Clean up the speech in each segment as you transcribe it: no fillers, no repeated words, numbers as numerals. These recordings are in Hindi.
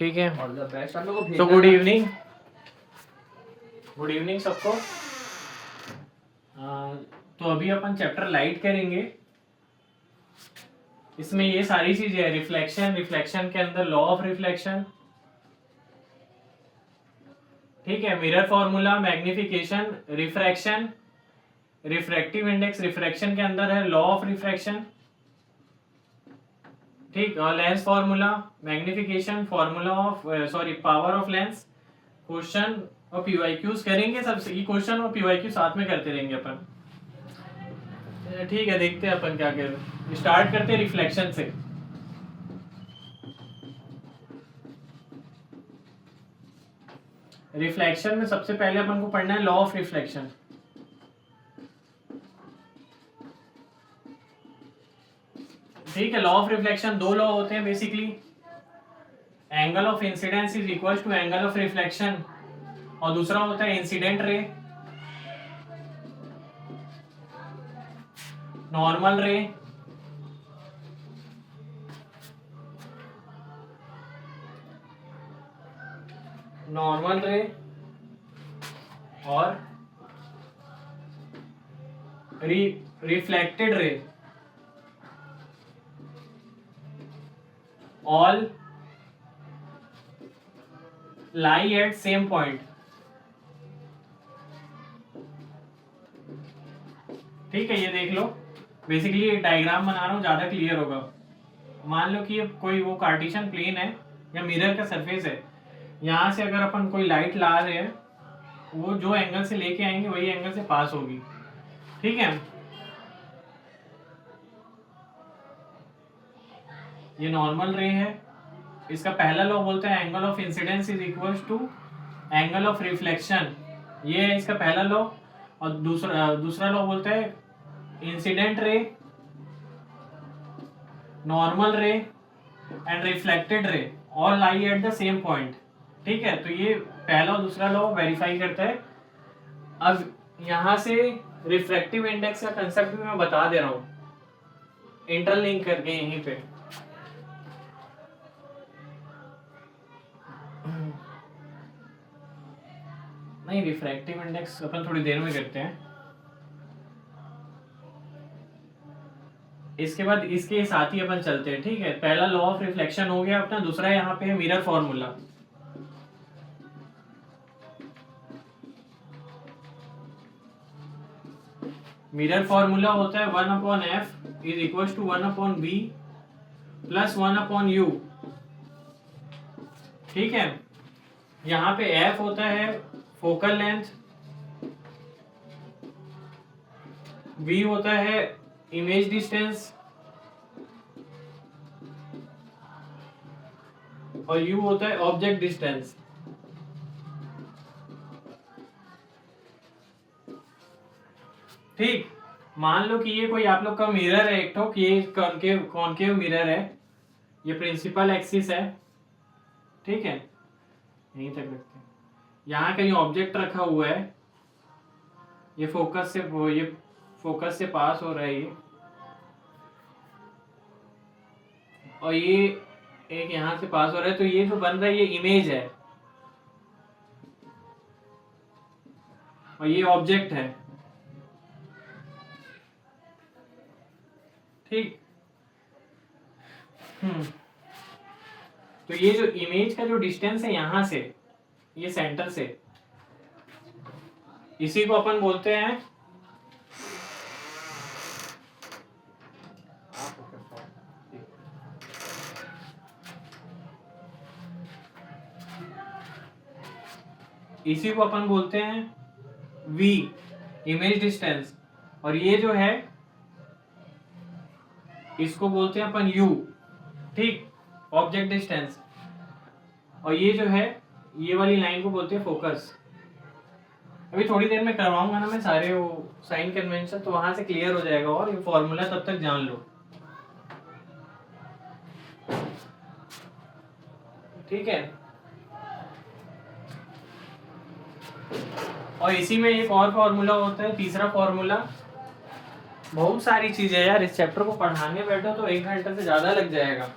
ठीक है, और द बेस्ट आप लोगों को तो गुड इवनिंग, गुड इवनिंग सबको। तो अभी अपन चैप्टर लाइट करेंगे। इसमें ये सारी चीजें है, रिफ्लेक्शन, रिफ्लेक्शन के अंदर लॉ ऑफ रिफ्लेक्शन, ठीक है, mirror formula, magnification, refraction, refractive index, refraction के अंदर है लॉ ऑफ रिफ्रैक्शन, ठीक, और lens formula, magnification, formula of sorry power of lens, question और पीवाईक्यूज करेंगे। सब ये क्वेश्चन और पीवाईक्यू साथ में करते रहेंगे अपन, ठीक है। देखते हैं अपन क्या कर, स्टार्ट करते हैं रिफ्लेक्शन से। रिफ्लेक्शन में सबसे पहले अपन को पढ़ना है लॉ ऑफ रिफ्लेक्शन। ठीक है, लॉ ऑफ रिफ्लेक्शन दो लॉ होते हैं basically, angle of incidence is equal to angle of reflection, और दूसरा होता है इंसिडेंट रे, नॉर्मल रे, नॉर्मल रे और reflected ray, all lie at same point. ठीक है, ये देख लो, बेसिकली एक डायग्राम बना रहा हूं, ज्यादा क्लियर होगा। मान लो कि ये कोई वो कार्टेशियन प्लेन है या मिरर का सरफेस है, यहां से अगर अपन कोई लाइट ला रहे हैं, वो जो एंगल से लेके आएंगे वही एंगल से पास होगी, ठीक है। ये नॉर्मल रे है, इसका पहला लॉ बोलते हैं angle of incidence is equal to angle of reflection, ये है इसका पहला लॉ। और दूसरा लॉ बोलता है इंसिडेंट रे, नॉर्मल रे and reflected ray all lie at the same point, ठीक है। तो ये पहला और दूसरा लॉ वेरीफाई करता है। अब यहां से रिफ्रैक्टिव इंडेक्स का कंसेप्ट भी मैं बता दे रहा हूं, इंटरलिंक करके यहीं पे। नहीं, रिफ्रैक्टिव इंडेक्स अपन थोड़ी देर में करते हैं, इसके बाद इसके साथ ही अपन चलते हैं, ठीक है। पहला लॉ ऑफ रिफ्लेक्शन हो गया अपना, दूसरा यहाँ पे है मिरर फॉर्मूला। मिरर फॉर्मूला होता है 1/f is equal to 1/v plus 1/u, ठीक है। यहाँ पे f होता है फोकल लेंथ, v होता है इमेज डिस्टेंस और u होता है ऑब्जेक्ट डिस्टेंस। ठीक, मान लो कि ये कोई आप लोग का मिरर है एक ठोक, ये कॉनकेव मिरर है, ये प्रिंसिपल एक्सिस है, ठीक है, यहीं तक रखते हैं। यहाँ कहीं ऑब्जेक्ट रखा हुआ है, ये फोकस से पास हो रहा है ये, और ये एक यहां से पास हो रहा है, तो ये जो बन रहा है ये इमेज है और ये ऑब्जेक्ट है, ठीक। तो ये जो इमेज का जो डिस्टेंस है यहां से, ये सेंटर से, इसी को अपन बोलते हैं v, इमेज डिस्टेंस, और ये जो है इसको बोलते हैं अपन u, ठीक, ऑब्जेक्ट डिस्टेंस। और ये जो है ये वाली लाइन को बोलते हैं फोकस। अभी थोड़ी देर में करवाऊंगा ना मैं सारे वो साइन कन्वेंशन, तो वहां से क्लियर हो जाएगा, और ये फॉर्मूला तब तक जान लो, ठीक है। और इसी में एक और फॉर्मूला होता है, तीसरा फॉर्मूला। बहुत सारी चीजें यार, इस चैप्टर को पढ़ाने बैठो तो 1 घंटे से ज्यादा लग जाएगा।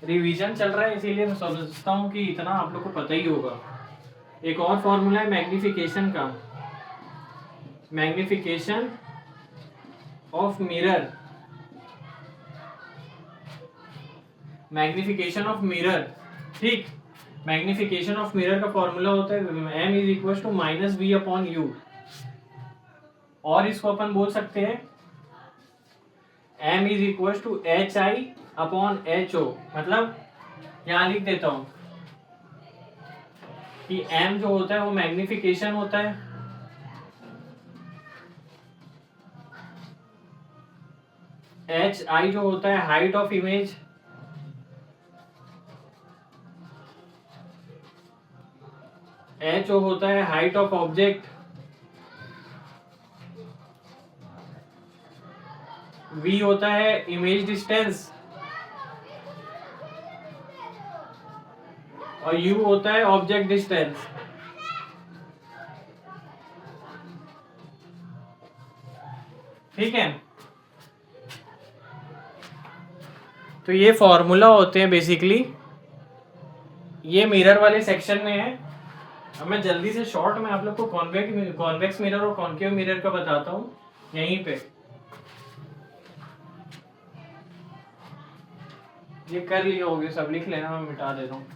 रिवीजन चल रहा है इसीलिए मैं समझता हूँ कि इतना आप लोग को पता ही होगा। एक और फॉर्मूला है मैग्निफिकेशन का, magnification of mirror, magnification of mirror, ठीक। मैग्निफिकेशन ऑफ मिरर का फॉर्मूला होता है m is equal to minus V upon U, और इसको अपन बोल सकते हैं m is equal to H I upon H O. मतलब यहां लिख देता हूं कि m जो होता है वो मैग्निफिकेशन होता है, एच आई जो होता है height of image, H O होता है हाइट ऑफ ऑब्जेक्ट, वी होता है इमेज डिस्टेंस, और यू होता है ऑब्जेक्ट डिस्टेंस। ठीक है, तो ये फॉर्मूला होते हैं बेसिकली, ये मिरर वाले सेक्शन में है। अब मैं जल्दी से शॉर्ट में आप लोग को कॉन्वेक्स मिरर और कॉन्केव मिरर का बताता हूँ यहीं पे। ये कर लिए होगे सब, लिख लेना, मैं मिटा देता हूँ।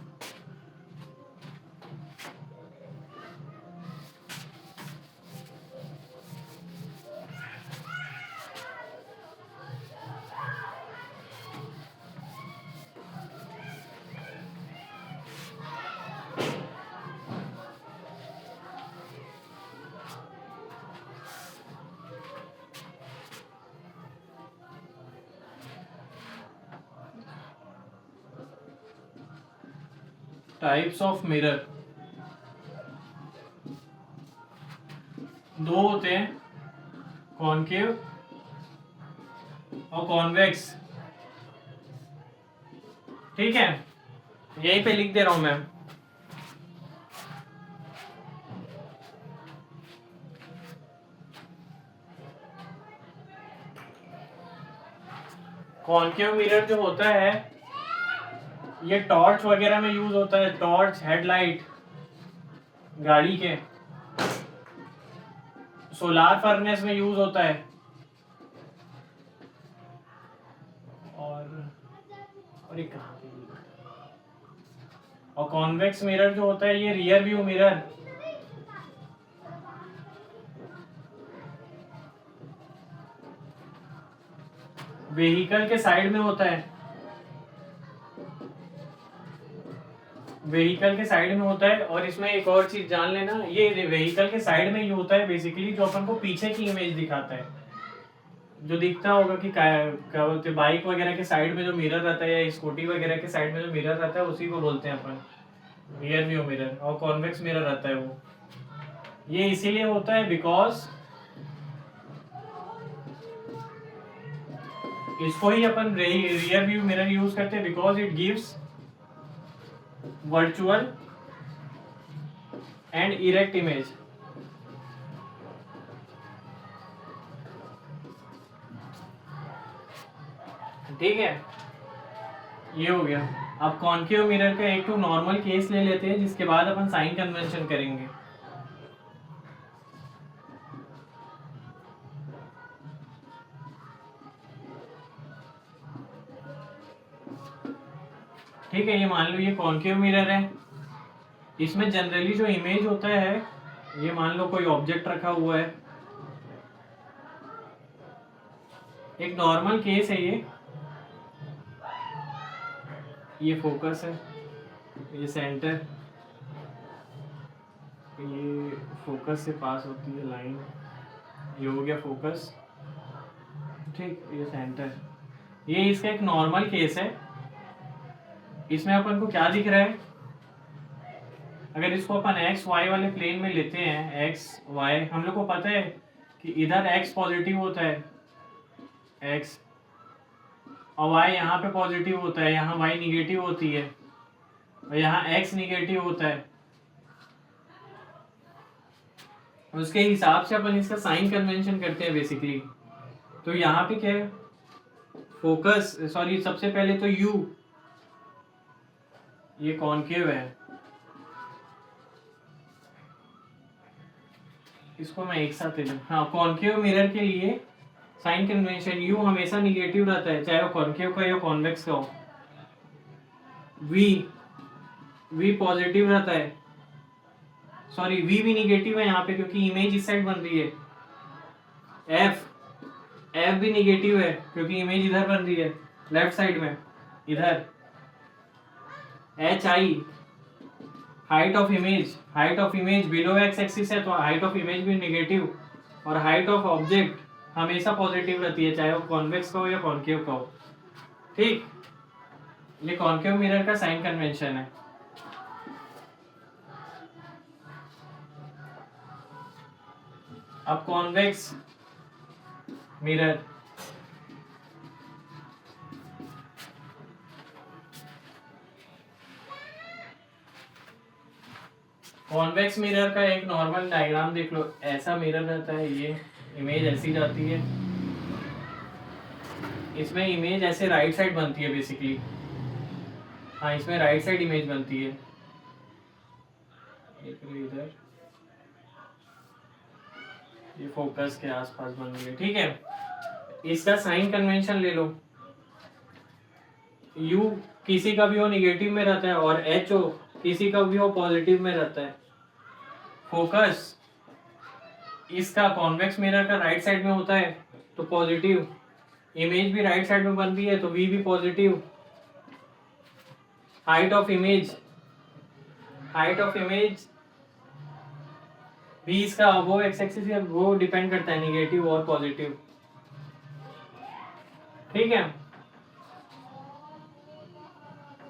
टाइप्स ऑफ मिरर दो होते हैं, कॉनकेव और कॉन्वेक्स। ठीक है, यहीं पे लिख दे रहा हूं मैं। कॉनकेव मिरर जो होता है ये टॉर्च वगैरह में यूज होता है, टॉर्च, हेडलाइट, गाड़ी के, सोलार फर्नेस में यूज होता है, और ये कहाँ पे, और कॉन्वेक्स मिरर जो होता है ये रियर व्यू मिरर, व्हीकल के साइड में होता है, व्हीकल के साइड में होता है। और इसमें एक और चीज जान लेना, ये व्हीकल के साइड में ही होता है बेसिकली, जो अपन को पीछे की इमेज दिखाता है। जो दिखता होगा कि क्या बोलते हैं, बाइक वगैरह के साइड में जो मिरर रहता है या स्कूटी वगैरह के साइड में जो मिरर रहता है उसी को बोलते हैं अपन रियर व्यू मिरर, और कॉन्वेक्स मिरर रहता है वो। ये इसीलिए होता है बिकॉज इसको ही अपन रियर व्यू मिरर यूज करते हैं, because it gives virtual and erect image. ठीक है, ये हो गया। अब कॉन्केव मिरर का एक तो नॉर्मल केस ले लेते हैं, जिसके बाद अपन साइन कन्वेंशन करेंगे। ठीक है, ये मान लो ये कॉन्केव मिरर है, इसमें जनरली जो इमेज होता है, ये मान लो कोई ऑब्जेक्ट रखा हुआ है, एक नॉर्मल केस है ये फोकस है, ये सेंटर, ये फोकस से पास होती है लाइन, ये हो गया फोकस, ठीक, ये सेंटर, ये इसका एक नॉर्मल केस है। इसमें अपन को क्या दिख रहा है, अगर इसको अपन एक्स वाई वाले प्लेन में लेते हैं, एक्स वाई, हम लोग को पता है कि इधर एक्स पॉजिटिव होता है, एक्स, और वाई यहाँ पे पॉजिटिव होता है, यहाँ वाई निगेटिव होती है, और यहाँ एक्स निगेटिव होता है। उसके हिसाब से अपन इसका साइन कन्वेंशन करते हैं बेसिकली। तो यहाँ पे क्या है, फोकस, सॉरी, सबसे पहले तो यू, ये कॉनकेव है, इसको मैं एक साथ ले लूं। हाँ, कॉनकेव मिरर के लिए साइन कन्वेंशन यू हमेशा निगेटिव रहता है, चाहे वो कॉनकेव का या कॉन्वेक्स का हो। वी पॉजिटिव रहता है, सॉरी वी भी निगेटिव है यहाँ पे क्योंकि इमेज इस साइड बन रही है। एफ भी निगेटिव है क्योंकि इमेज इधर बन रही है लेफ्ट साइड में इधर। H I height of image below X axis है तो हाइट ऑफ इमेज भी निगेटिव, और हाइट ऑफ ऑब्जेक्ट हमेशा पॉजिटिव रहती है चाहे वो कॉन्वेक्स का हो या कॉनकेव का हो। ठीक, ये कॉनकेव मिरर का साइन कन्वेंशन है। अब कॉन्वेक्स मिरर, कॉन्वेक्स मिरर का एक नॉर्मल डायग्राम देख लो। ऐसा मिरर रहता है, ये इमेज ऐसी जाती है, इसमें इमेज ऐसे राइट साइड बनती है बेसिकली। हाँ, इसमें राइट साइड इमेज बनती है, इधर ये फोकस के आसपास बन रही है। ठीक है, इसका साइन कन्वेंशन ले लो। यू किसी का भी हो निगेटिव में रहता है और एच ओ किसी का भी हो पॉजिटिव में रहता है। फोकस इसका कॉन्वेक्स मिरर का राइट साइड में होता है तो पॉजिटिव, इमेज भी राइट साइड में बन रही है तो वी भी पॉजिटिव। हाइट ऑफ इमेज भी इसका वो एक्स एक्सिस है, वो डिपेंड करता है निगेटिव और पॉजिटिव। ठीक है,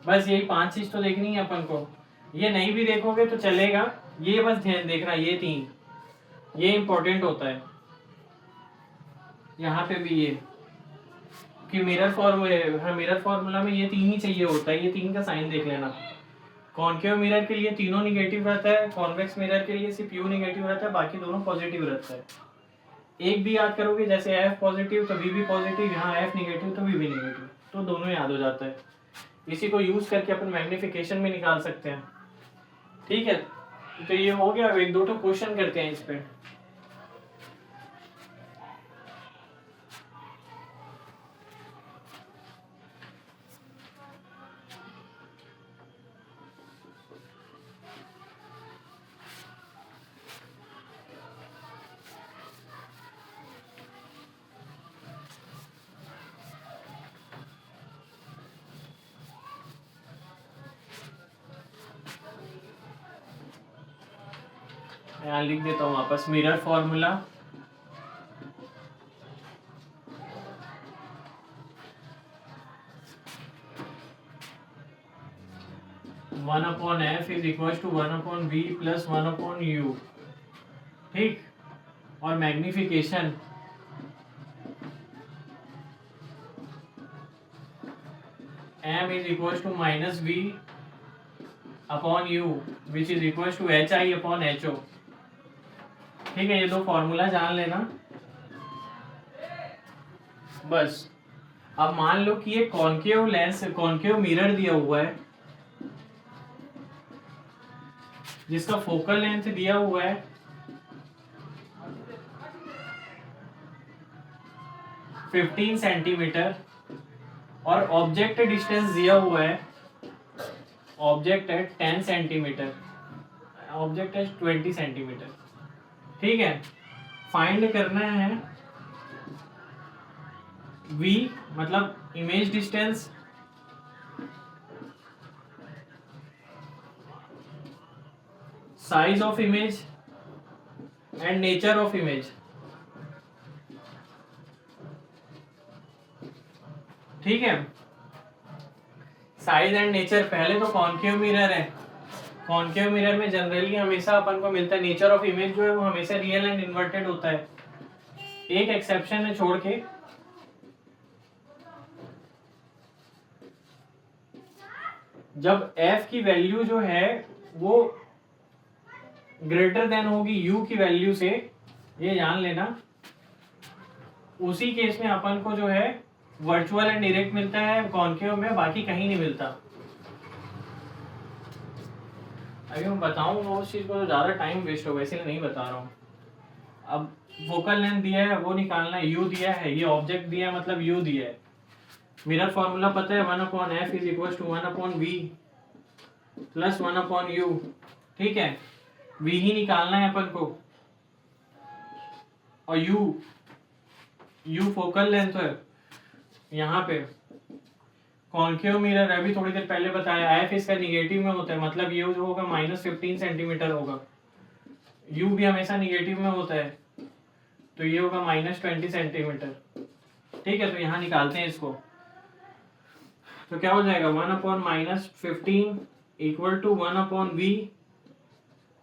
बस यही 5 चीज तो देखनी है अपन को। ये नहीं भी देखोगे तो चलेगा, ये बस ध्यान देखना, ये 3 ये इंपॉर्टेंट होता है। यहाँ पे भी ये कि मिरर फॉर्मूला में ये 3 ही चाहिए होता है, ये 3 का साइन देख लेना। कॉनकेव मिरर के लिए तीनों निगेटिव रहता है, कॉन्वेक्स मिरर के लिए सिर्फ यू निगेटिव रहता है, बाकी दोनों पॉजिटिव रहता है। एक भी याद करोगे, जैसे एफ पॉजिटिव तो वी भी पॉजिटिव, यहाँ एफ निगेटिव तो वी भी निगेटिव, तो दोनों याद हो जाता है। इसी को यूज करके अपन मैग्निफिकेशन में निकाल सकते हैं। ठीक है, तो ये हो गया। 1-2 क्वेश्चन करते हैं इस पे। यहाँ लिख देता हूँ वापस, mirror formula one upon F is equal to 1/v plus 1/u। ठीक, और magnification m is equal to -v upon u which is equal to hi upon ho। ठीक है, ये 2 फॉर्मूला जान लेना बस। अब मान लो कि ये कॉनकेव मिरर दिया हुआ है जिसका फोकल लेंथ दिया हुआ है 15 सेंटीमीटर और ऑब्जेक्ट डिस्टेंस दिया हुआ है, ऑब्जेक्ट है 10 सेंटीमीटर, ऑब्जेक्ट है 20 सेंटीमीटर। ठीक है, फाइंड करना है v मतलब image distance, size of image and nature of image. ठीक है, साइज एंड नेचर। पहले तो कॉनकेव मिरर है, कॉनकेव मिरर में जनरली हमेशा अपन को मिलता है नेचर ऑफ इमेज जो है वो हमेशा रियल एंड इन्वर्टेड होता है। एक एक्सेप्शन है छोड़ के, जब f की वैल्यू जो है वो ग्रेटर देन होगी u की वैल्यू से, ये जान लेना। उसी केस में अपन को जो है वर्चुअल एंड डायरेक्ट मिलता है कॉनकेव में, बाकी कहीं नहीं मिलता। अभी मैं बताऊंगा उस चीज़ को तो ज़्यादा टाइम वेस्ट होगा, इसलिए नहीं बता रहा हूँ। अब फोकल लेंथ दिया है वो निकालना है, यू दिया है, ये ऑब्जेक्ट दिया है मतलब यू दिया है। मिरर फॉर्मूला पता है 1/f is equal to 1/v plus 1/u। ठीक है, v ही निकालना है अपन को, और u फोकल लेंथ है। यहाँ पे कॉन्केव मिरर अभी थोड़ी देर पहले बताया, f इसका निगेटिव में होता है, मतलब ये जो होगा -15 सेंटीमीटर होगा। u भी हमेशा निगेटिव में होता है, तो ये होगा -20 सेंटीमीटर। ठीक है, तो यहाँ निकालते हैं इसको। तो क्या हो जाएगा 1/-15 इक्वल टू 1/v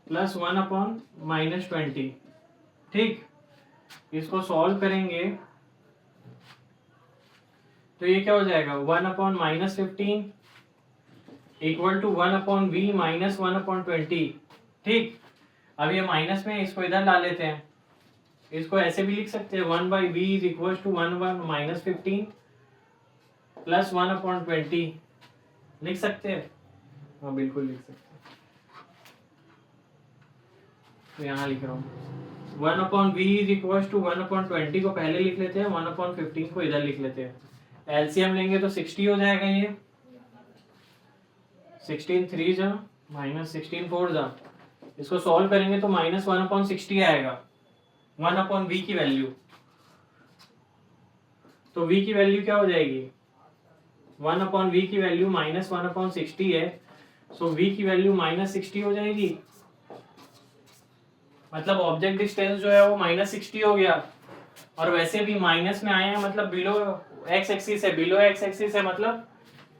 प्लस 1/-20। ठीक, इसको सॉल्व करेंगे तो ये क्या हो जाएगा 1/-15 इक्वल टू 1/v माइनस 1/20। ठीक, अब ये माइनस में इसको इधर ला लेते हैं, इसको ऐसे भी लिख सकते हैं 1/v is equal to 1/-15 plus 1/20 लिख सकते हैं। हाँ बिल्कुल लिख सकते हैं, तो यहाँ लिख रहा हूँ 1/v इज इक्वल टू 1/20 को पहले लिख लेते हैं, 1/15 को इधर लिख लेते हैं। एलसीएम लेंगे तो 60 हो जाएगा, ये 16 3 जा माइनस 16 4 जा, इसको सॉल्व करेंगे तो -1/60 आएगा 1/v की वैल्यू। तो v की वैल्यू क्या हो जाएगी 1/v की वैल्यू -1/60 है, सो v की वैल्यू -60 हो जाएगी। मतलब ऑब्जेक्ट डिस्टेंस जो है वो -60 हो गया, और वैसे भी माइनस में आए हैं मतलब बिलो एक्स एक्सिस है, बिलो एक्स एक्सिस है मतलब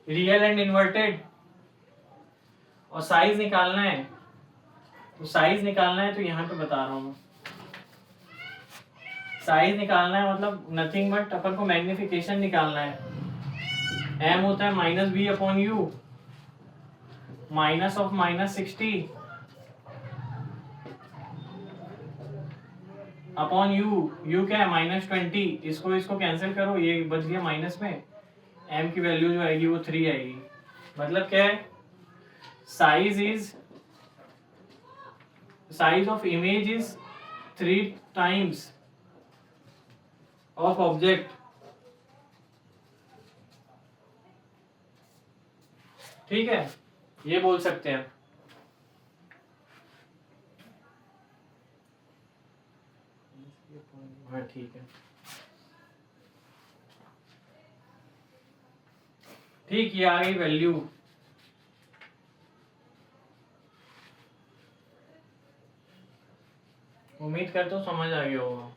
रियल एंड इन्वर्टेड। और साइज निकालना है, तो साइज निकालना है तो यहाँ पे बता रहा हूँ, साइज निकालना है मतलब नथिंग बट अपन को मैग्निफिकेशन निकालना है। m होता है -v/u minus of -60 upon u क्या है -20। इसको कैंसिल करो, ये बच गया माइनस में, m की वैल्यू जो आएगी वो 3 आएगी। मतलब क्या है, size of image is 3 times of object. ठीक है, ये बोल सकते हैं। हाँ ठीक है, ठीक, ये आ गई वैल्यू। उम्मीद करता हूँ समझ आ गया होगा।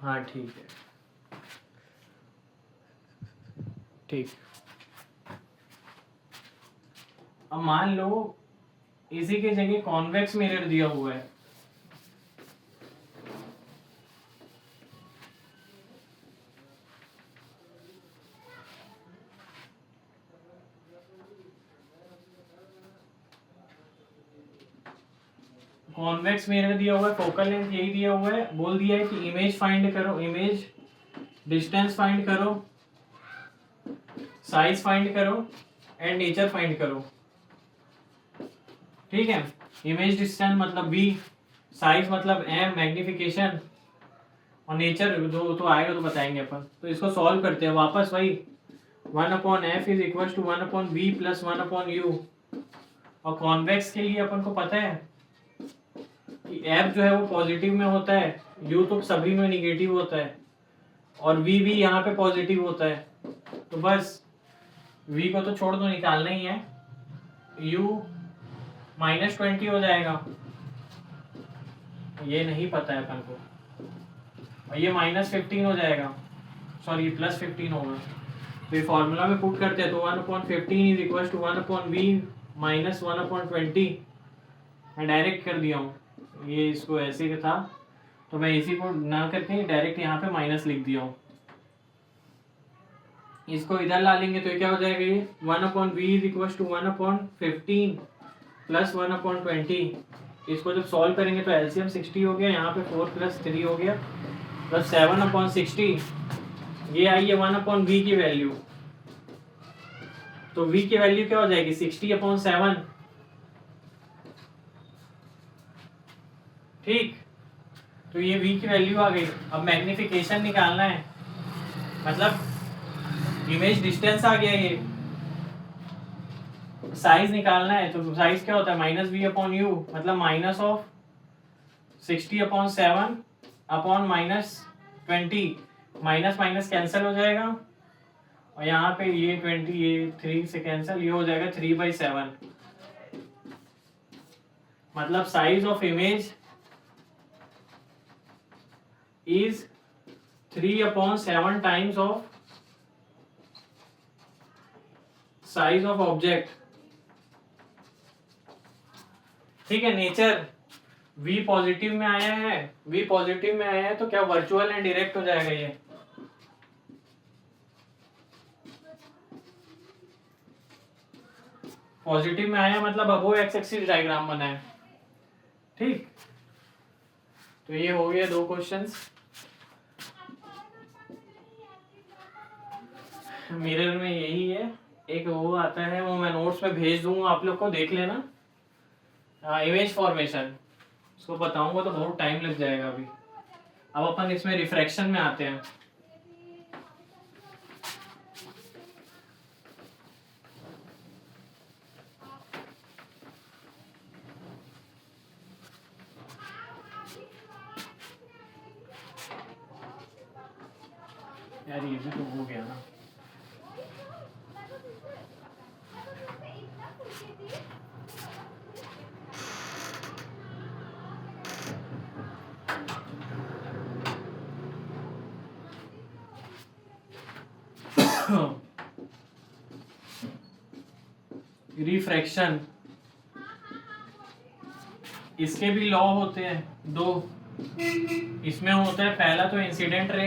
हाँ ठीक है, ठीक। अब मान लो इसी के जगह कॉन्वेक्स मिरर दिया हुआ है, कॉन्वेक्स मिरर दिया हुआ है, फोकल लेंथ यही दिया हुआ है, बोल दिया है कि इमेज फाइंड करो, इमेज डिस्टेंस फाइंड करो, साइज फाइंड करो एंड नेचर फाइंड करो। ठीक है, इमेज डिस्टेंस मतलब v, साइज मतलब m, मैग्निफिकेशन, और नेचर जो तो आएगा तो बताएंगे अपन। तो इसको सॉल्व करते हैं वापस वही 1/f is equal to 1/v plus 1/u। और कॉन्वेक्स के लिए अपन को पता है कि f जो है वो पॉजिटिव में होता है, u तो सभी में निगेटिव होता है, और v भी यहाँ पे पॉजिटिव होता है। तो बस v को तो छोड़ दो, निकालना ही है, u -20 हो जाएगा, ये नहीं पता है अपन को, और ये -15 हो जाएगा, सॉरी +15 होगा। तो ये फॉर्मूला में पुट करते हैं तो 1/15 is equal to 1/v minus 1/20। मैं डायरेक्ट कर दिया हूँ, ये इसको ऐसे का था तो मैं इसी को ना करके डायरेक्ट यहाँ पे माइनस लिख दिया हूँ। इसको इधर ला लेंगे तो ये क्या हो जाएगा, ये 1/v is equal to 1/15 plus 1/20। इसको जब सॉल्व करेंगे तो एलसीएम 60 हो गया, यहाँ पे 4 + 3 हो गया, प्लस 7/60, ये आई है 1/v की वैल्यू। तो v की वैल्यू क्या हो जाएगी 60/7। ठीक, तो ये v की वैल्यू आ गई। अब मैग्निफिकेशन निकालना है, मतलब इमेज डिस्टेंस आ गया, ये साइज निकालना है। तो साइज क्या होता है -v/u, मतलब -60/7 अपॉन -20। माइनस माइनस कैंसिल हो जाएगा, और यहाँ पे ये 20, ये 3 से कैंसिल, ये हो जाएगा 3/7। मतलब size of image is 3/7 times of size of object. ठीक है, नेचर v पॉजिटिव में आया है, v पॉजिटिव में आया है तो क्या वर्चुअल एंड डायरेक्ट हो जाएगा। ये पॉजिटिव में आया मतलब अबोव एक्स एक्सिस डायग्राम बना है। ठीक, तो ये हो गया 2 क्वेश्चंस। मिरर में यही है, एक वो आता है, वो मैं नोट्स में भेज दूंगा, आप लोग को देख लेना। इमेज फॉर्मेशन उसको बताऊंगा तो बहुत टाइम लग जाएगा अभी। अब अपन इसमें रिफ्रैक्शन में आते हैं। यार ये भी तो हो गया ना। रिफ्रैक्शन, इसके भी लॉ होते हैं 2। इसमें होता है पहला तो incident ray,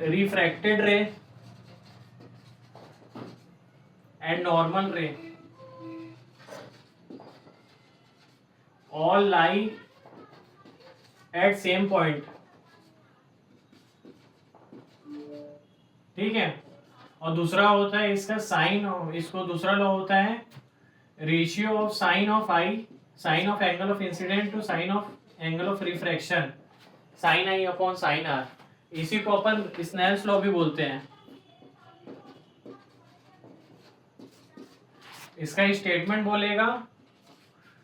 refracted ray and normal ray, all lie at same point. ठीक है, और दूसरा होता है इसका साइन, इसको दूसरा लॉ होता है ratio of sine of I, sine of angle of incident to sine of angle of refraction, sine I upon sine R. इसी को अपन स्नेल्स लॉ भी बोलते हैं। इसका स्टेटमेंट बोलेगा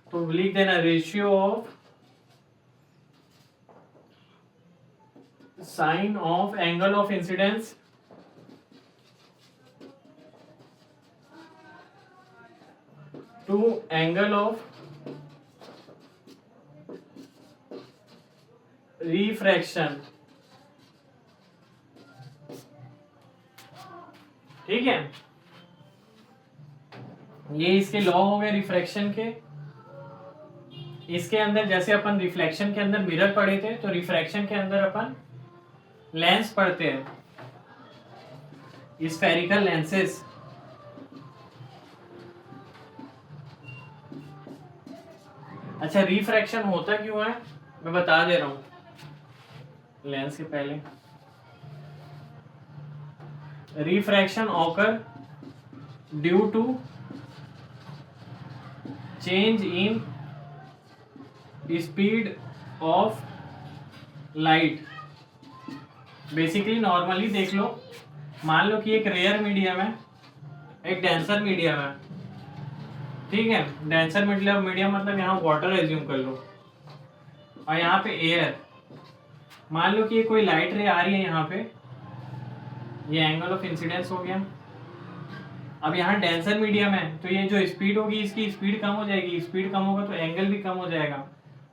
तो लिख देना ratio of sine of angle of incidence to angle of refraction. ठीक है, ये इसके लॉ हो गए रिफ्रैक्शन के। इसके अंदर जैसे अपन रिफ्लेक्शन के अंदर मिरर पढ़े थे, तो रिफ्रैक्शन के अंदर अपन लेंस पढ़ते हैं, स्फेरिकल लेंसेस। अच्छा, रिफ्रैक्शन होता क्यों है मैं बता दे रहा हूं लेंस के पहले। Refraction occur due to change in speed of light. Basically normally देख लो, मान लो कि एक रेयर मीडियम है, एक डेंसर मीडियम है। ठीक है, डेंसर मीडियम मतलब यहाँ वाटर एज्यूम कर लो, और यहाँ पे एयर। मान लो कि ये कोई लाइट रे आ रही है यहाँ पे, ये एंगल ऑफ इंसिडेंस हो गया। अब यहाँ डेंसर मीडियम है, तो ये जो स्पीड होगी इसकी स्पीड कम हो जाएगी, स्पीड कम होगा तो एंगल भी कम हो जाएगा।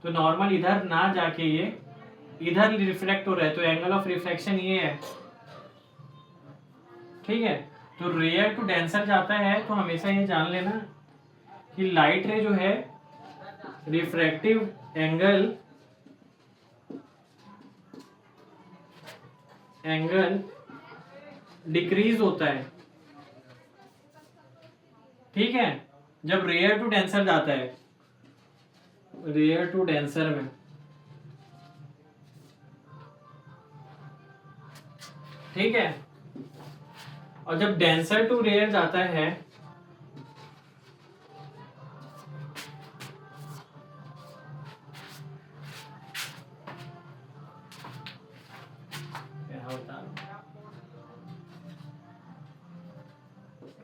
तो नॉर्मल इधर ना जाके ये इधर रिफ्लेक्ट हो रहा है, तो एंगल ऑफ रिफ्लेक्शन ये है। ठीक है, तो रेयर टू डेंसर जाता है तो हमेशा ये जान लेना कि लाइट रे जो है रिफ्रैक्टिव एंगल डिक्रीज होता है। ठीक है, जब रेयर टू डेंसर जाता है, रेयर टू डेंसर में ठीक है। और जब डेंसर टू रेयर जाता है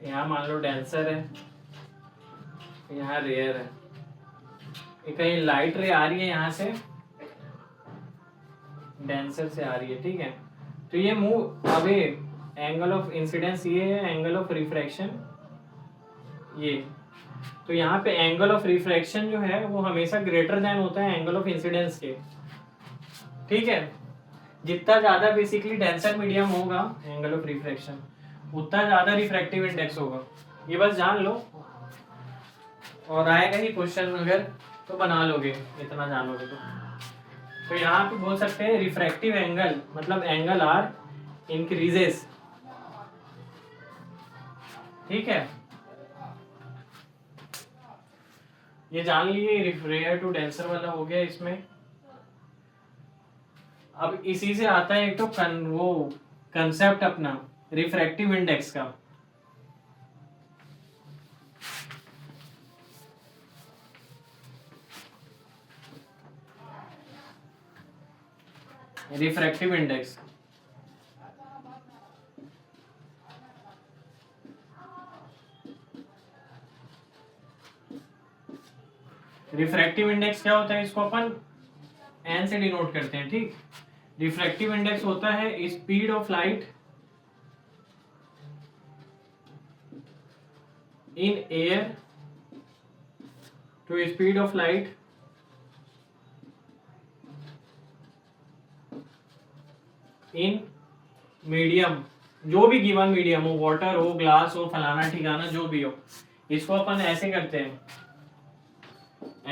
यहाँ मान लो डेंसर है, यहाँ रेयर है, ये कहीं लाइट रे आ रही है यहाँ से, डेंसर से आ रही है, ठीक है। तो ये move away, angle of incidence ये है, एंगल ऑफ रिफ्रैक्शन ये। तो यहाँ पे एंगल ऑफ रिफ्रैक्शन जो है वो हमेशा ग्रेटर देन होता है एंगल ऑफ इंसिडेंस के, ठीक है। जितना ज्यादा बेसिकली डेंसर मीडियम होगा एंगल ऑफ रिफ्रैक्शन, उतना ज्यादा रिफ्रैक्टिव इंडेक्स होगा। ये बस जान लो, और आएगा ही क्वेश्चन अगर तो बना लोगे, इतना जानोगे तो यहाँ पे बोल सकते हैं रिफ्रैक्टिव एंगल मतलब एंगल आर इंक्रीजेस, ठीक है। ये जान लिए, रेयर टू डेंसर वाला हो गया इसमें। अब इसी से आता है एक तो वो कंसेप्ट अपना रिफ्रैक्टिव इंडेक्स का। रिफ्रैक्टिव इंडेक्स रिफ्रैक्टिव इंडेक्स क्या होता है, इसको अपन एन से डिनोट करते हैं, ठीक। रिफ्रैक्टिव इंडेक्स होता है speed of light in air to speed of light in medium, जो भी गिवन मीडियम हो, वाटर हो, ग्लास हो, फलाना ठिकाना जो भी हो, इसको अपन ऐसे करते हैं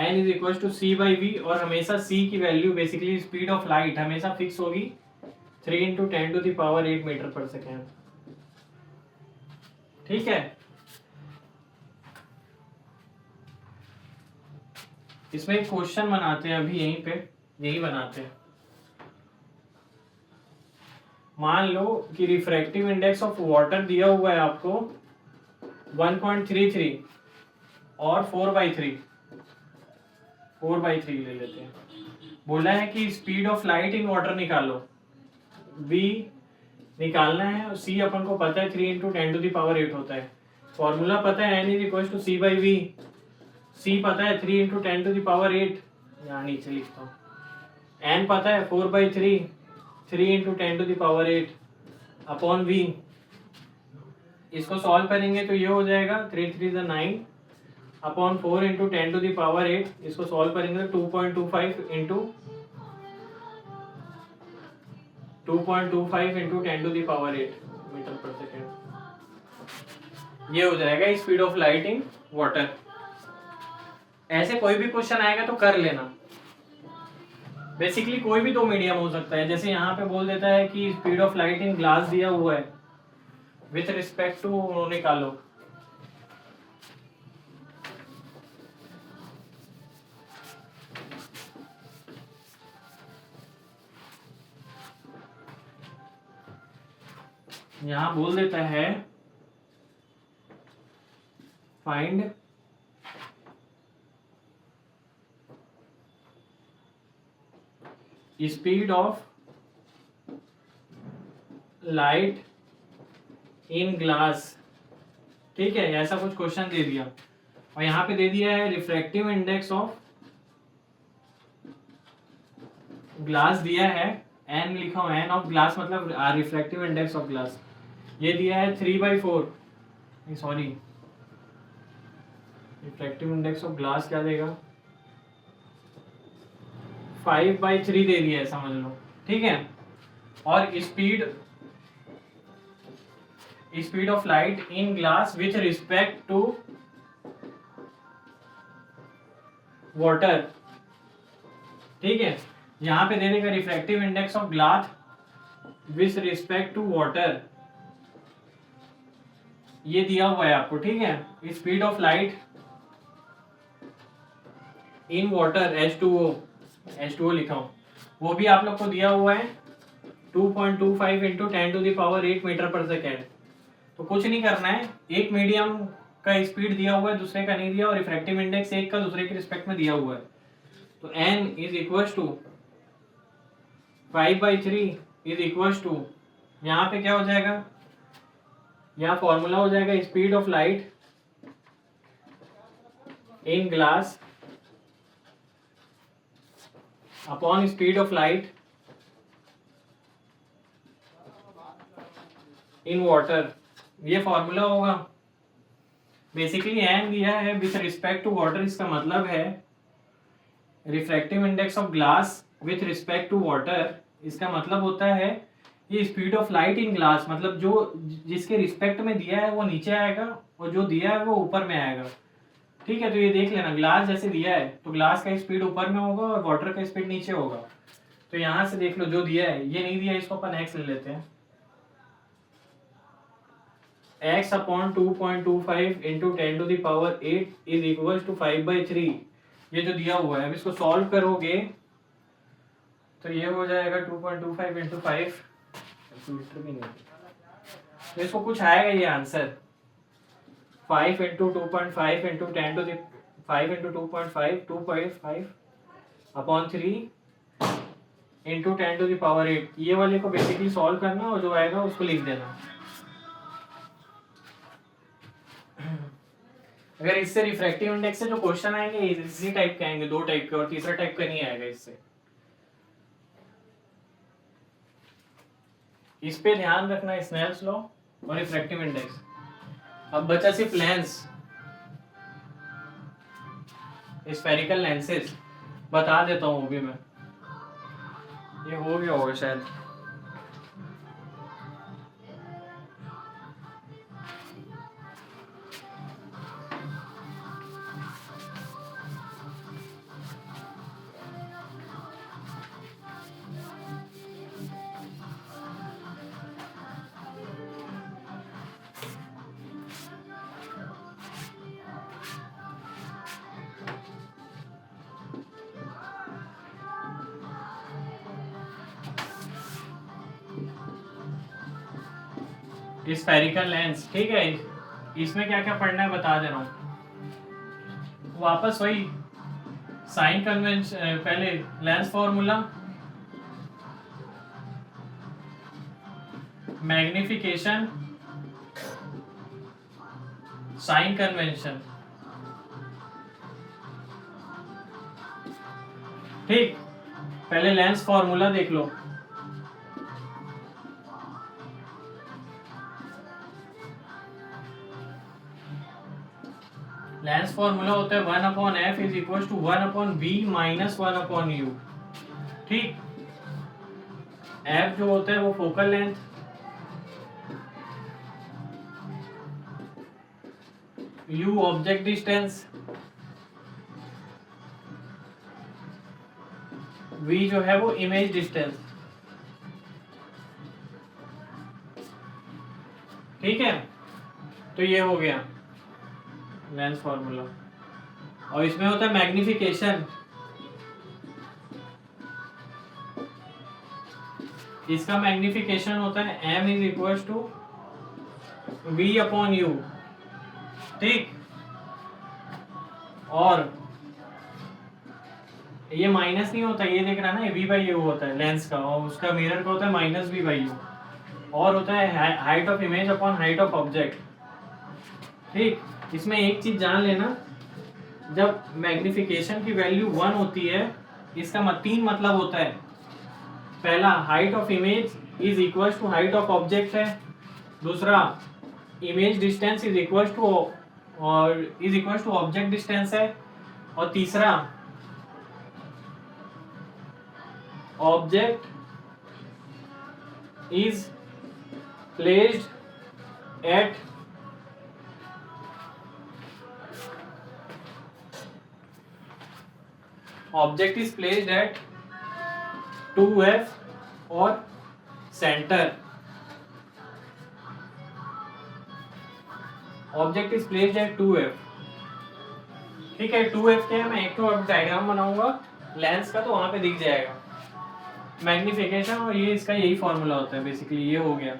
n is equal to C by V, और हमेशा c की value basically speed of light हमेशा फिक्स होगी 3 into 10 to the power 8 metre पर सेकेंड, ठीक है। इसमें एक क्वेश्चन बनाते हैं अभी यहीं पे, यही बनाते हैं। मान लो कि रिफ्रैक्टिव इंडेक्स ऑफ वाटर दिया हुआ है आपको 1.33 और 4/3 ले लेते हैं। बोला है कि speed of light in water निकालो, v निकालना है, और c अपन को पता है 3 इंटू 10 टू द पावर 8 होता है। फॉर्मूला पता है n is equal to c by V, c पता है 3 इंटू 10 टू द पावर 8, यहाँ नीचे लिखता हूँ। n पता है 4/3, 3 into 10 to the power 8 upon v। इसको सॉल्व करेंगे तो ये हो जाएगा 3 3 9 upon 4 into 10 to the power 8। इसको सॉल्व करेंगे तो 2.25 into 10 to the power 8 metre पर सेकेंड। ये हो जाएगा speed of light in water. ऐसे कोई भी क्वेश्चन आएगा तो कर लेना। बेसिकली कोई भी दो मीडियम हो सकता है, जैसे यहाँ पे बोल देता है कि speed of light in glass दिया हुआ है विथ रिस्पेक्ट टू, निकालो। यहां बोल देता है find speed of light in glass, ठीक है। ऐसा कुछ क्वेश्चन दे दिया, और यहां पे दे दिया है रिफ्रैक्टिव इंडेक्स ऑफ ग्लास दिया है, एन लिखा हुआ, एन ऑफ ग्लास मतलब रिफ्रैक्टिव इंडेक्स ऑफ ग्लास। ये दिया है 3/4, sorry refractive index of glass क्या देगा, 5/3 दे दिया है समझ लो, ठीक है। और speed of light in glass with respect to water, ठीक है। यहां पे दे देगा refractive index of glass with respect to water, ये दिया हुआ है आपको, ठीक है। Speed of light in water H2O लिखा हूं, वो भी आप लोग को दिया हुआ है 2.25 इंटू 10⁸ मीटर पर सेकेंड। तो कुछ नहीं करना है, एक मीडियम का स्पीड दिया हुआ है, दूसरे का नहीं दिया, और रिफ्रैक्टिव इंडेक्स एक का दूसरे के रिस्पेक्ट में दिया हुआ है। तो n is equal to 5/3 is equal to, यहाँ पे क्या हो जाएगा, यहाँ फॉर्मूला हो जाएगा speed of light in glass upon speed of light in water, ये फॉर्मूला होगा। बेसिकली एन दिया है विथ रिस्पेक्ट टू वाटर, इसका मतलब है refractive index of glass with respect to water, इसका मतलब होता है ये speed of light in glass, मतलब जो जिसके रिस्पेक्ट में दिया है वो नीचे आएगा और जो दिया है वो ऊपर में आएगा। ठीक है, तो ये देख लेना, ग्लास जैसे दिया है तो ग्लास का स्पीड ऊपर में होगा और वाटर का स्पीड नीचे होगा। तो यहां से देख लो, जो दिया है, ये नहीं दिया, इसको अपन एक्स ले लेते हैं। x upon 2.25 into 10⁸ is equal to 5/3, ये जो दिया हुआ है। अब इसको सॉल्व करोगे तो ये हो जाएगा 2.25 इंटू 5, कैलकुलेटर भी नहीं, तो इसको कुछ आएगा ये answer 5 into 2.5 into 5 into 2.5 upon 3 into 10⁸। ये वाले को बेसिकली सॉल्व करना और जो आएगा उसको लिख देना। अगर इससे रिफ्रैक्टिव इंडेक्स से जो क्वेश्चन आएंगे इसी टाइप के आएंगे, 2 टाइप के, और तीसरा टाइप का नहीं आएगा इससे। इस पे ध्यान रखना, स्नेल्स लॉ और रिफ्रैक्टिव इंडेक्स। अब बचा सिर्फ लेंस, स्फेरिकल लेंसेज, बता देता हूँ वो भी मैं, ये हो गया होगा शायद। स्फेरिकल लेंस, ठीक है, इसमें क्या क्या पढ़ना है बता दे रहा हूँ। वापस वही साइन कन्वेंशन, पहले lens formula, magnification, sign convention, ठीक। पहले लेंस फॉर्मूला देख लो, लेंस फॉर्मूला होता है 1/f is equal to 1/v minus 1/u, ठीक। f जो होता है वो focal length, u object distance, v जो है वो इमेज डिस्टेंस, ठीक है। तो ये हो गया लेंस फॉर्मूला। और इसमें होता है मैग्निफिकेशन, इसका मैग्निफिकेशन होता है m is equal to v/u, ठीक। और ये माइनस नहीं होता, ये देख रहा ना, ये v/u होता है लेंस का, और उसका मिरर का होता है -v/u, और होता है height of image upon height of object, ठीक। इसमें एक चीज जान लेना, जब मैग्निफिकेशन की वैल्यू 1 होती है, इसका 3 मतलब होता है। पहला, height of image is equal to height of object है। दूसरा, image distance is equal to object distance है। और तीसरा, object is placed at object is placed at 2f और centre. Object is placed at 2f, ठीक है। 2f क्या है, मैं एक तो डायग्राम बनाऊंगा लेंस का, तो वहां पे दिख जाएगा। मैग्निफिकेशन, और ये इसका यही फॉर्मूला होता है बेसिकली। ये हो गया।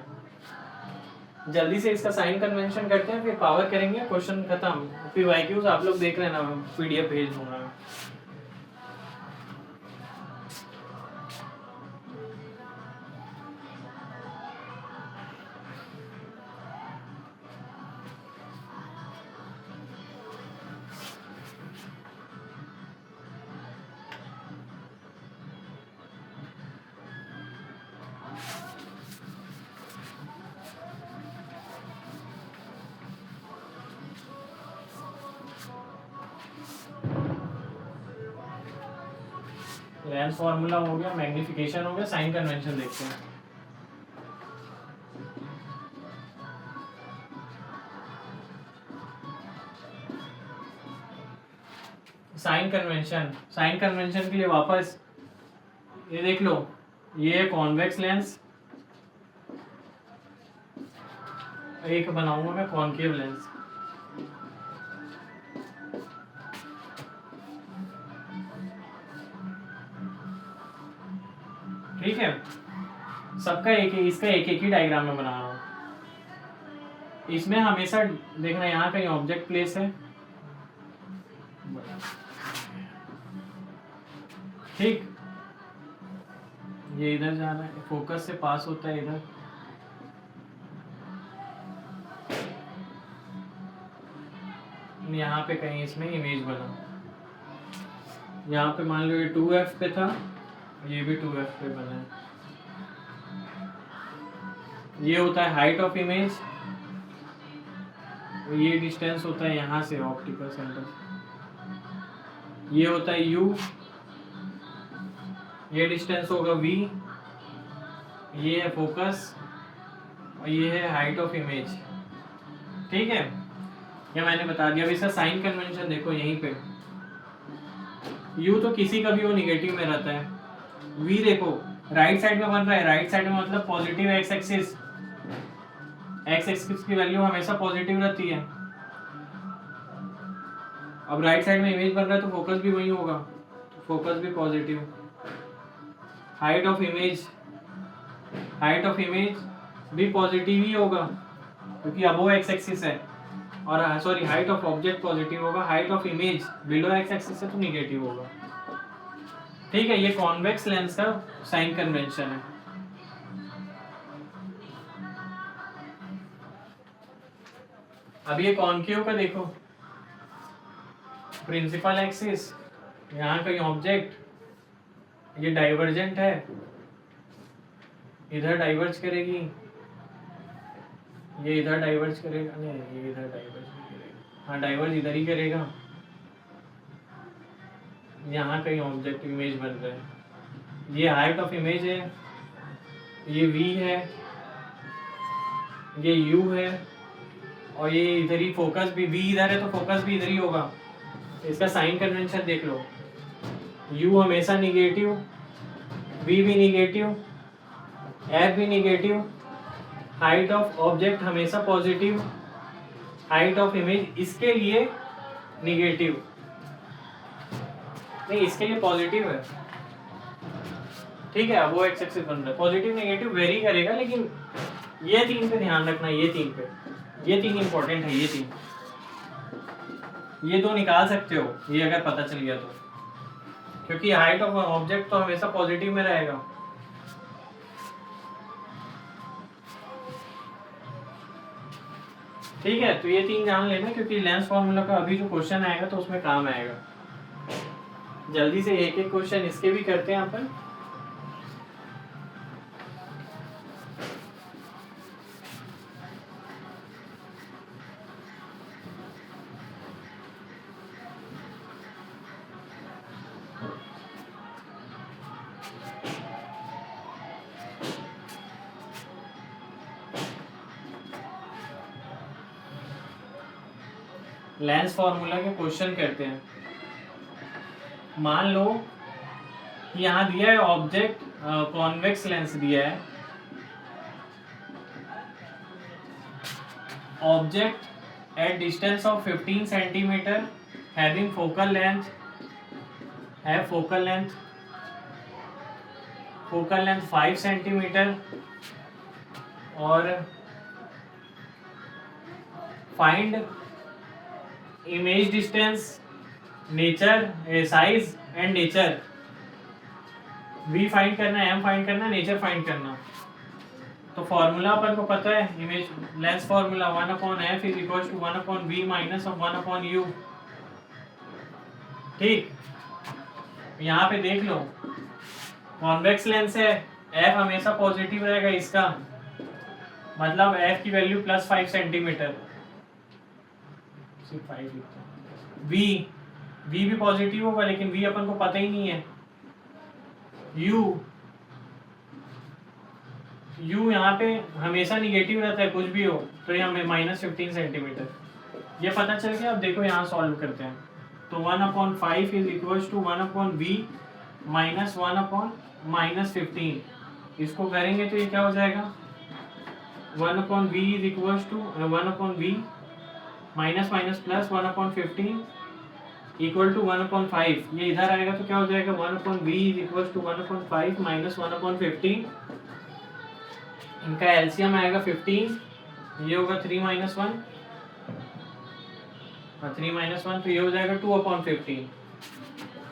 जल्दी से इसका साइन कन्वेंशन करते हैं, फिर पावर करेंगे, क्वेश्चन खत्म। फिर वाईक्यूज आप लोग देख लेना, पीडीएफ भेज दूंगा। लेंस फॉर्मूला हो गया, मैग्निफिकेशन हो गया, साइन कन्वेंशन देखते हैं। साइन कन्वेंशन के लिए वापस ये देख लो, ये कॉन्वेक्स लेंस, एक बनाऊंगा मैं कॉनकेव लेंस। ठीक है, सबका इसका एक ही डायग्राम में बना रहा हूं। इसमें हमेशा देखना यहाँ कहीं ऑब्जेक्ट प्लेस है, ठीक, ये इधर जा रहा है, फोकस से पास होता है इधर, यहाँ पे कहीं इसमें इमेज बना, यहाँ पे मान लो ये 2f पे था, ये भी 2f पे बना है। ये होता है हाइट ऑफ इमेज, ये डिस्टेंस होता है यहाँ से ऑप्टिकल सेंटर, ये होता है u, ये डिस्टेंस होगा v, ये है फोकस, और ये है हाइट ऑफ इमेज। ठीक है, ये मैंने बता दिया। अब इसका साइन कन्वेंशन देखो, यहीं पे u तो किसी का भी वो निगेटिव में रहता है, v देखो राइट साइड में बन रहा है, राइट साइड में मतलब positive x axis, x axis की वैल्यू हमेशा पॉजिटिव रहती है। अब राइट साइड में इमेज बन रहा है तो फोकस भी वही होगा, तो फोकस भी पॉजिटिव। हाइट ऑफ इमेज भी पॉजिटिव ही होगा क्योंकि अबो एक्स एक्सिस है, और sorry height of object positive होगा, height of image below X axis है तो निगेटिव होगा। ठीक है, ये कॉन्वेक्स लेंस का साइन कन्वेंशन है। अब ये कॉनकेव का देखो, प्रिंसिपल एक्सिस, यहाँ कहीं ऑब्जेक्ट, ये डाइवर्जेंट है, इधर डाइवर्ज करेगी, ये इधर डाइवर्ज करेगा, नहीं ये इधर डाइवर्ज नहीं करेगा, हाँ डाइवर्ज इधर ही करेगा। यहाँ कहीं ऑब्जेक्ट इमेज बन रहा है, ये हाइट ऑफ इमेज है, ये v है, ये u है, और ये इधर ही फोकस भी, v इधर है तो फोकस भी इधर ही होगा। इसका साइन कन्वेंशन देख लो, u हमेशा निगेटिव, v भी निगेटिव, f भी निगेटिव, हाइट ऑफ ऑब्जेक्ट हमेशा पॉजिटिव, हाइट ऑफ इमेज इसके लिए निगेटिव, नहीं इसके लिए पॉजिटिव है। ठीक है, वो एक्स एक्सिस बन रहा है, पॉजिटिव नेगेटिव वेरी करेगा, लेकिन ये तीन पे ध्यान रखना, ये तीन पे, ये तीन इंपॉर्टेंट है, ये तीन, ये दो निकाल सकते हो ये अगर पता चल गया तो, क्योंकि हाइट ऑफ ऑब्जेक्ट तो हमेशा पॉजिटिव में रहेगा। ठीक है, तो ये तीन जान लेना, क्योंकि लेंस फॉर्मूला का अभी जो क्वेश्चन आएगा तो उसमें काम आएगा। जल्दी से एक एक क्वेश्चन इसके भी करते हैं अपन। लेंस फॉर्मूला के क्वेश्चन करते हैं। मान लो कि यहाँ दिया है ऑब्जेक्ट कॉन्वेक्स लेंस दिया है, object at distance of 15 centimetre having focal length focal length 5 centimetre और find image distance, nature, size and nature. V find करना है, एम फाइंड करना है, नेचर फाइंड करना। तो फॉर्मूला अपन को पता है, image lens formula 1/f is equal to 1/v minus of 1/u। ठीक, यहाँ पे देख लो कॉन्वेक्स लेंस है, f हमेशा पॉजिटिव रहेगा इसका, मतलब f की वैल्यू +5 सेंटीमीटर। v भी पॉजिटिव होगा, लेकिन v अपन को पता ही नहीं है। u यहाँ पे हमेशा निगेटिव रहता है, कुछ भी हो, तो ये हमें -15 सेंटीमीटर, ये पता चल गया। अब देखो यहाँ सॉल्व करते हैं। तो 1/5 is equal to 1/v minus 1/-15। इसको करेंगे तो ये क्या हो जाएगा, 1/v is equal to 1/v minus minus plus 1/15 equal to 1/5। ये इधर आएगा तो क्या हो जाएगा, 1/v is equal to 1/5 minus 1/15। इनका एलसीएम आएगा 15, ये होगा 3 - 1 और 3 - 1, तो ये हो जाएगा 2/15।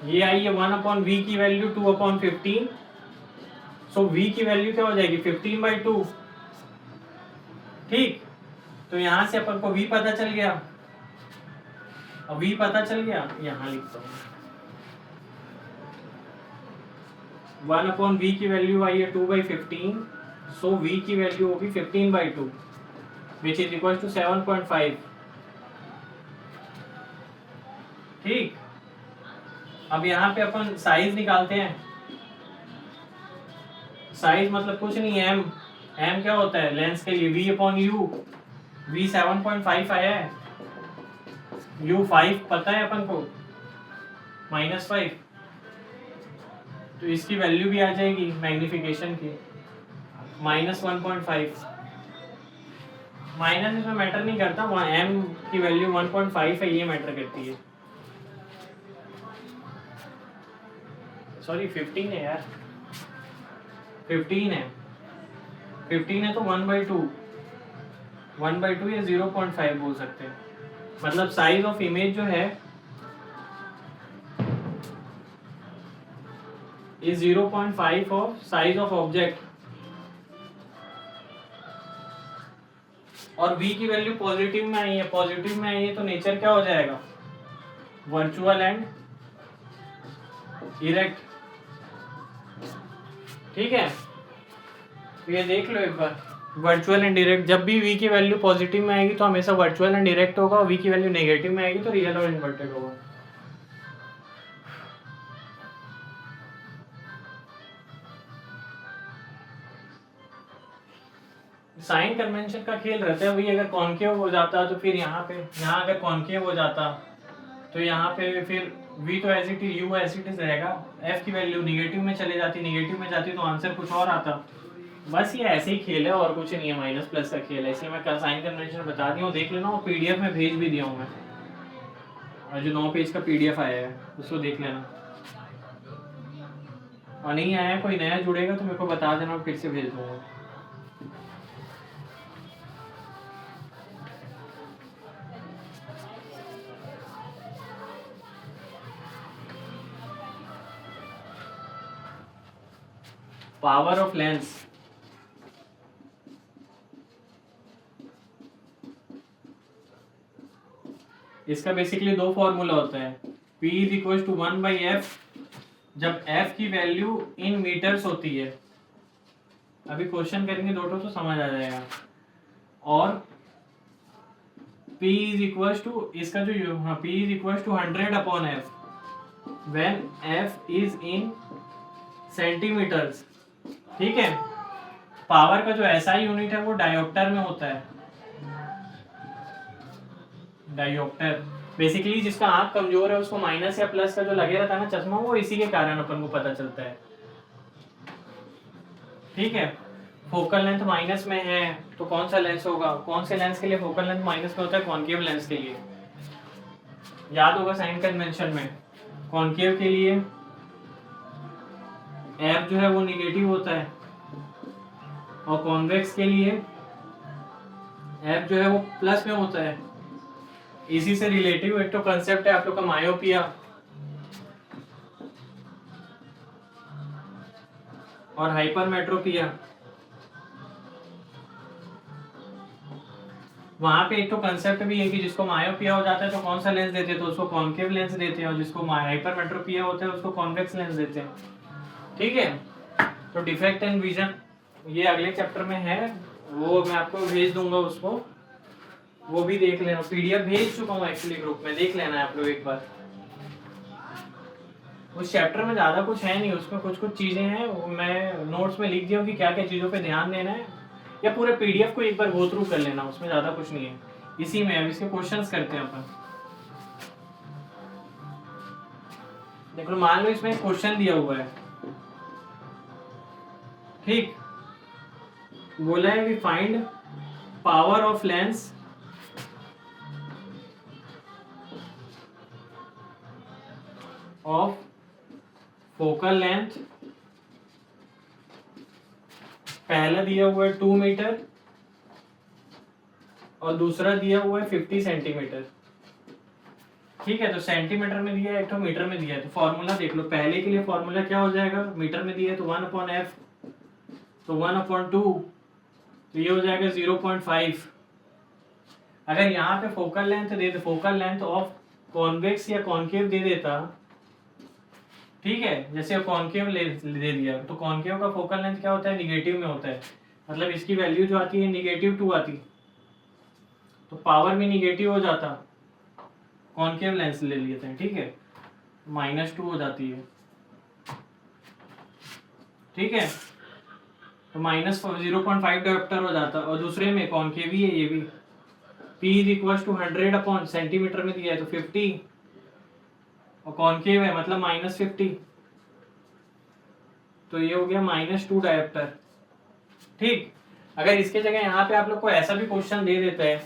ये आई है 1/v की वैल्यू 2/15। सो v की वैल्यू क्या हो जाएगी, 15/2। ठीक, तो यहां से अपन को v पता चल गया। अब v पता चल गया, यहां लिखता हूं 1/v की वैल्यू आई है 2/15। सो v की वैल्यू होगी 15/2 विच इज इक्वल टू 7.5। ठीक, अब यहाँ पे अपन साइज निकालते हैं। साइज मतलब कुछ नहीं है, m क्या होता है लेंस के लिए, v/u। v 7.5 आया है, u 5 पता है अपन को, -5, तो इसकी वैल्यू भी आ जाएगी मैग्निफिकेशन की, -1.5। माइनस इसमें मैटर नहीं करता, m की वैल्यू 1.5 है, ये मैटर करती है। सॉरी 15 है यार, 15 है, 15 है तो 1/2 या 0.5 बोल सकते हैं। मतलब साइज ऑफ इमेज जो है is 0.5 of size of object. और v की वैल्यू पॉजिटिव में आई है, पॉजिटिव में आई है तो नेचर क्या हो जाएगा, वर्चुअल एंड इरेक्ट। ठीक है, तो ये देख लो एक बार, वर्चुअल एंड डायरेक्ट। जब भी v की वैल्यू पॉजिटिव में आएगी तो हमेशा वर्चुअल एंड डायरेक्ट होगा, और v की वैल्यू नेगेटिव में आएगी तो रियल और इन्वर्टेड होगा। साइन कन्वेंशन का खेल रहता है वही, अगर कॉन्केव हो जाता तो फिर यहाँ पे, यहाँ अगर कॉन्केव हो जाता तो यहाँ पे फिर v तो as it is, u as it is रहेगा, f की वैल्यू निगेटिव में चले जाती, निगेटिव में जाती तो आंसर कुछ और आता। बस ये ऐसे ही खेल है और कुछ नहीं है, माइनस प्लस का खेल है। इसलिए मैं साइन कन्वेंशन बता दिया हूँ, देख लेना, और पीडीएफ में भेज भी दिया हूँ मैं, और जो 9 पेज का पीडीएफ आया है उसको देख लेना। और नहीं आया, कोई नया जुड़ेगा तो मेरे को बता देना, फिर से भेज दूंगा। पावर ऑफ लेंस, इसका बेसिकली दो फॉर्मूला होता है। P is equal to 1/f, जब f की वैल्यू इन मीटर्स होती है, अभी क्वेश्चन करेंगे दो तो समझ आ जाएगा। और P इज इक्वल टू, इसका जो P is equal to 100/f when f is in centimetres. ठीक है, पावर का जो ऐसा यूनिट है वो डायोप्टर में होता है। डायोप्टर बेसिकली जिसका आंख कमजोर है उसको माइनस या प्लस का जो लगे रहता है ना चश्मा, वो इसी के कारण अपन को पता चलता है। ठीक है, फोकल लेंथ माइनस में है तो कौन सा लेंस होगा, कौन से लेंस के लिए फोकल लेंथ माइनस में होता है, कॉन्केव लेंस के लिए। याद होगा साइन कन्वेंशन में, कॉन्केव के लिए एफ जो है वो निगेटिव होता है, और कॉन्वेक्स के लिए एफ जो है वो प्लस में होता है। इसी से रिलेटिव एक तो कंसेप्ट है आप लोग का मायोपिया और हाइपरमेट्रोपिया। वहां पे एक तो कंसेप्ट भी है कि जिसको मायोपिया हो जाता है तो कौन सा लेंस देते हैं, तो उसको कॉन्केव लेंस देते हैं, और जिसको हाइपरमेट्रोपिया होता है उसको कॉन्वेक्स लेंस देते हैं। ठीक है, तो डिफेक्ट इन विजन ये अगले चैप्टर में है, वो मैं आपको भेज दूंगा उसको, वो भी देख लेना। पीडीएफ भेज चुका हूँ एक्चुअली ग्रुप में, देख लेना है आप लोग एक बार। उस चैप्टर में ज्यादा कुछ है नहीं, उसमें कुछ कुछ चीजें हैं, वो मैं नोट्स में लिख दिया हूँ कि क्या क्या चीजों पे ध्यान देना है, या पूरे पीडीएफ को एक बार गो थ्रू कर लेना, उसमें ज्यादा कुछ नहीं है। इसी में अब इसके क्वेश्चंस करते हैं अपन। देख लो, मान लो इसमें क्वेश्चन दिया हुआ है, ठीक, बोला है कि find power of lens of focal length, पहला दिया हुआ है 2 मीटर और दूसरा दिया हुआ है 50 सेंटीमीटर। ठीक है, तो सेंटीमीटर में दिया है, एक तो मीटर में दिया है, तो फॉर्मूला देख लो। पहले के लिए फॉर्मूला क्या हो जाएगा, मीटर में दिया है तो 1/f, तो 1/2, तो ये हो जाएगा 0.5। अगर यहाँ पे focal length they they, focal length of convex या कॉन्केव दे देता, ठीक है, जैसे कॉन्केव दे दिया, तो कॉन्केव का फोकल लेंथ क्या होता है, निगेटिव में होता है, मतलब इसकी वैल्यू जो आती है -2 आती, तो पावर भी निगेटिव हो जाता, कॉन्केव लेंस ले लेते हैं, ठीक है, -2 हो जाती है। ठीक है, तो -0.5 डायोप्टर हो जाता, और दूसरे में कॉन्केव ही है ये भी। P = 100 सेंटीमीटर में दिया है तो 50, और कॉन्केव है मतलब -50, तो ये हो गया -2 डायोप्टर। ठीक, अगर इसके जगह यहाँ पे आप लोग को ऐसा भी क्वेश्चन दे देता है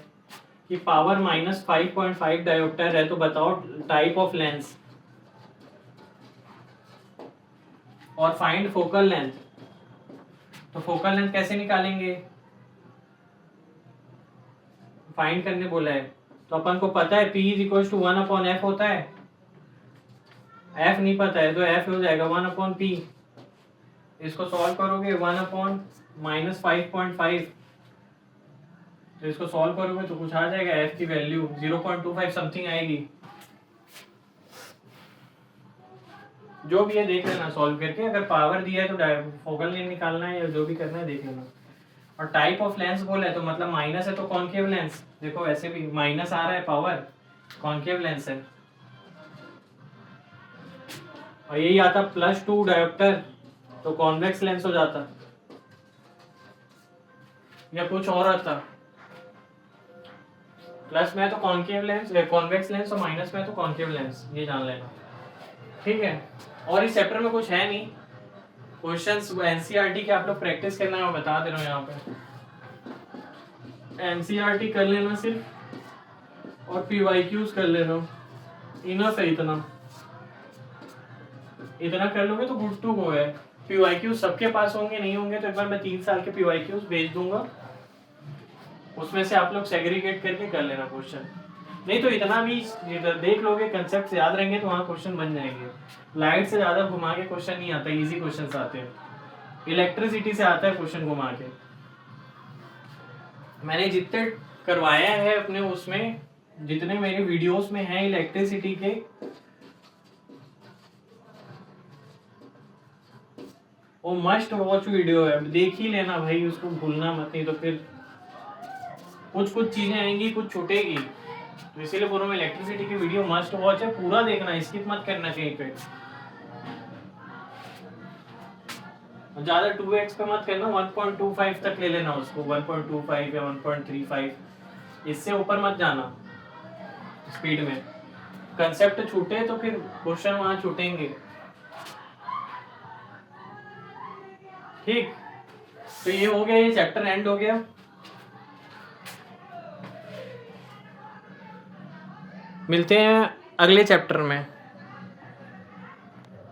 कि पावर -5.5 डायोप्टर है, तो बताओ टाइप ऑफ लेंस और फाइंड फोकल लेंथ, तो फोकल लेंथ कैसे निकालेंगे, फाइंड करने बोला है, तो अपन को पता है P = 1/f होता है, f नहीं पता है तो f हो जाएगा 1/p। इसको सॉल्व करोगे 1/-5.5, तो इसको सॉल्व करोगे तो कुछ आ जाएगा, f की वैल्यू 0.25 समथिंग आएगी। जो भी है देख लेना सॉल्व करके, अगर पावर दिया है तो फोकल लेंथ निकालना है, या जो भी करना है देख लेना। और टाइप ऑफ लेंस बोला है तो मतलब माइनस है तो कॉन्केव लेंस, देखो वैसे भी माइनस आ रहा है पावर, कॉन्केव लेंस है, और यही आता +2 डायोप्टर तो कॉन्वेक्स लेंस हो जाता, या कुछ और आता, प्लस में तो कॉन्केव लेंस, कॉन्वेक्स लेंस, और माइनस में तो कॉन्केव लेंस, ये जान लेना। ठीक है, और इस चैप्टर में कुछ है नहीं, क्वेश्चंस एनसीईआरटी के आप लोग प्रैक्टिस करना है, मैं बता दे रहा हूँ यहाँ पे, एनसीईआरटी कर लेना सिर्फ, और पीवाईक्यूज कर लेना, इनफ है इतना कर लोगे तो गुड टू गो है। पीवाईक्यूज सबके पास होंगे, नहीं होंगे तो एक बार मैं 3 साल के पीवाईक्यूज भेज दूंगा, उसमें से आप लोग सेग्रीगेट करके कर लेना क्वेश्चन, नहीं तो इतना भी देख लोगे, कंसेप्ट याद रहेंगे तो वहाँ क्वेश्चन बन जाएंगे। लाइट से ज्यादा घुमा के क्वेश्चन नहीं आता, इजी क्वेश्चंस आते हैं, इलेक्ट्रिसिटी से आता है क्वेश्चन घुमा के। मैंने जितने करवाया है अपने उसमें, जितने मेरे वीडियोस में हैं इलेक्ट्रिसिटी के, वो मस्ट वॉच वीडियो है, देख ही लेना भाई, उसको भूलना मत, नहीं तो फिर कुछ चीजें आएंगी, कुछ छूटेगी, तो इसीलिए पूरा में इलेक्ट्रिसिटी की वीडियो मस्ट वॉच है, पूरा देखना, स्किप मत करना कहीं पे, ज्यादा 2x पे मत करना, 1.25 तक ले लेना उसको, 1.25 या 1.35, इससे ऊपर मत जाना स्पीड में, कंसेप्ट छूटे तो फिर क्वेश्चन वहां छूटेंगे। ठीक, तो ये हो गया, ये चैप्टर एंड हो गया। मिलते हैं अगले चैप्टर में।